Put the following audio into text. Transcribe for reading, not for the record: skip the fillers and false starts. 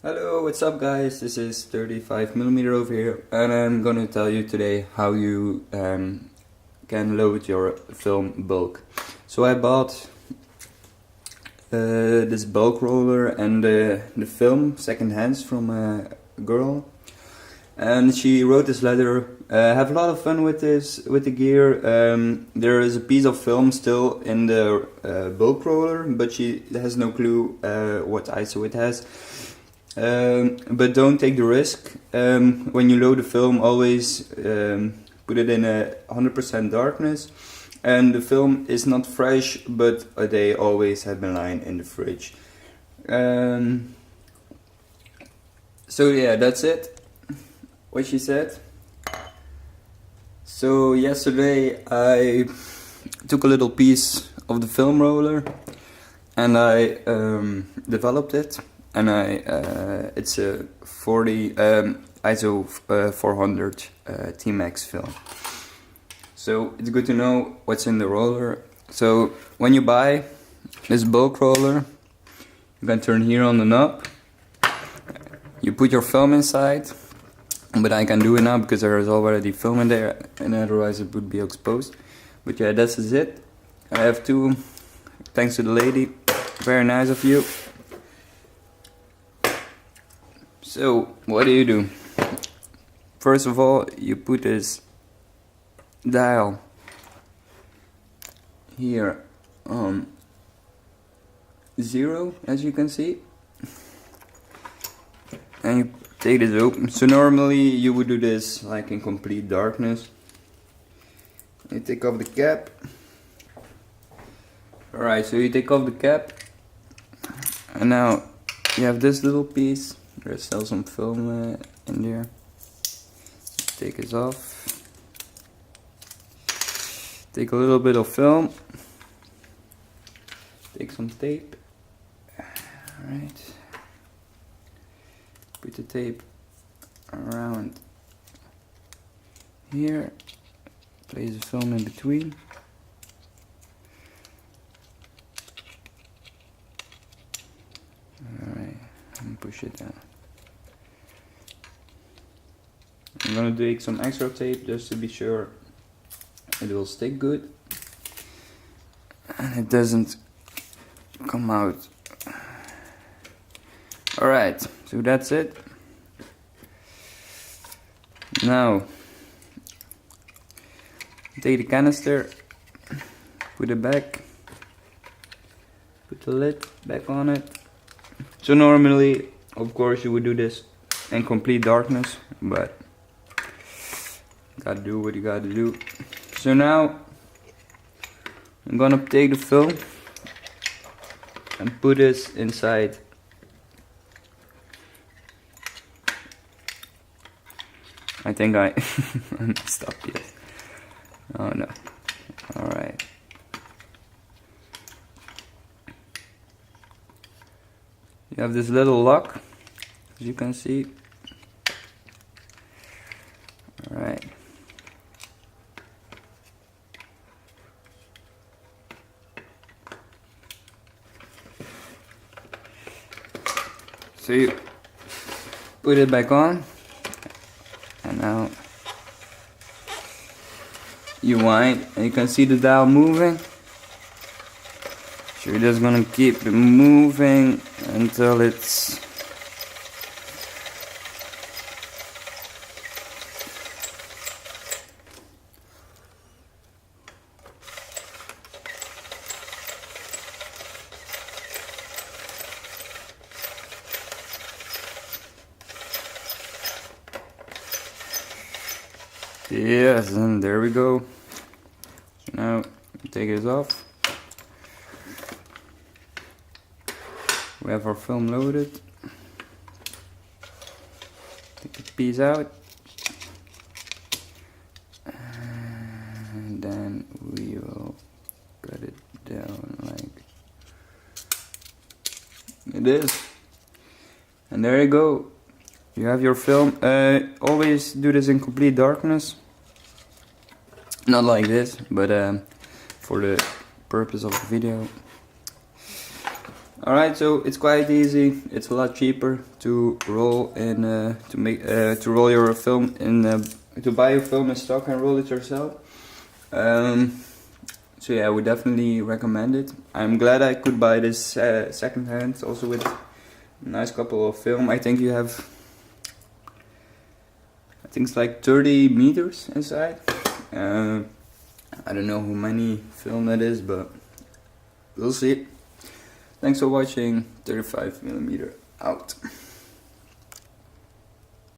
Hello, what's up guys? This is 35mm over here and I'm gonna tell you today how you can load your film bulk. So I bought this bulk roller and the film second hands from a girl, and she wrote this letter. Have a lot of fun with the gear. There is a piece of film still in the bulk roller, but she has no clue what ISO it has. But don't take the risk. When you load the film, always put it in 100% darkness. And the film is not fresh, but they always have been lying in the fridge. So yeah, that's it. What she said. So yesterday I took a little piece of the film roller and I developed it. And it's a 40 ISO 400 Tmax film. So it's good to know what's in the roller. So when you buy this bulk roller, you can turn here on the knob. You put your film inside, but I can do it now because there is already film in there, and otherwise it would be exposed. But yeah, this is it. I have two. Thanks to the lady. Very nice of you. So, what do? First of all, you put this dial here on 0, as you can see, and you take this open. So normally you would do this like in complete darkness. You take off the cap. Alright, so you take off the cap, and now you have this little piece. There's still some film in there. Take this off. Take a little bit of film. Take some tape. Alright. Put the tape around here. Place the film in between. Alright, and push it down. I'm gonna take some extra tape just to be sure it will stick good and it doesn't come out. Alright, so that's it. Now take the canister, put it back, put the lid back on it. So normally, of course, you would do this in complete darkness, but gotta do what you gotta do. So now I'm gonna take the film and put this inside. I think I messed up yet. Oh no. Alright. You have this little lock, as you can see. Alright. So you put it back on, and now you wind, and you can see the dial moving. So you're just gonna keep it moving until it's yes, and there we go. So now take this off. We have our film loaded. Take the piece out. And then we will cut it down like it is. And there you go. You have your film. Always do this in complete darkness. Not like this, but for the purpose of the video. Alright, so it's quite easy. It's a lot cheaper to roll in to roll your film in to buy your film in stock and roll it yourself. So yeah, I would definitely recommend it. I'm glad I could buy this second hand, also with a nice couple of film. I think it's like 30 meters inside. I don't know how many film that is, but we'll see. Thanks for watching. 35mm out.